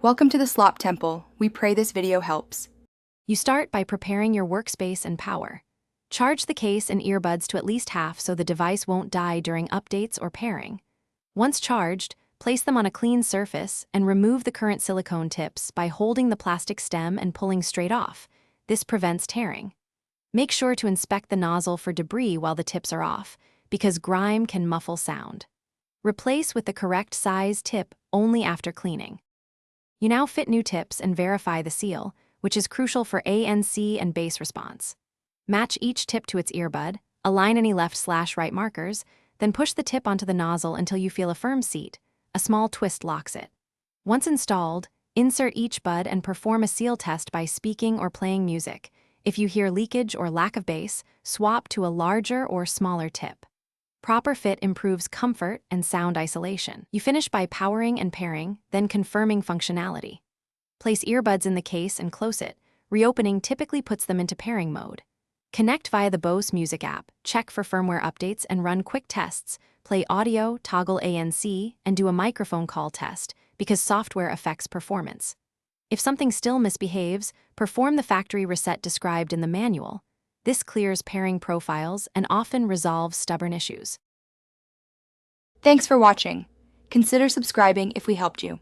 Welcome to the Slop Temple. We pray this video helps. You start by preparing your workspace and power. Charge the case and earbuds to at least half so the device won't die during updates or pairing. Once charged, place them on a clean surface and remove the current silicone tips by holding the plastic stem and pulling straight off. This prevents tearing. Make sure to inspect the nozzle for debris while the tips are off, because grime can muffle sound. Replace with the correct size tip only after cleaning. You now fit new tips and verify the seal, which is crucial for ANC and bass response. Match each tip to its earbud, align any left/right markers, then push the tip onto the nozzle until you feel a firm seat. A small twist locks it. Once installed, insert each bud and perform a seal test by speaking or playing music. If you hear leakage or lack of bass, swap to a larger or smaller tip. Proper fit improves comfort and sound isolation. You finish by powering and pairing, then confirming functionality. Place earbuds in the case and close it. Reopening typically puts them into pairing mode. Connect via the Bose Music app, check for firmware updates and run quick tests. Play audio, toggle ANC, and do a microphone call test because software affects performance. If something still misbehaves, perform the factory reset described in the manual. This clears pairing profiles and often resolves stubborn issues. Thanks for watching. Consider subscribing if we helped you.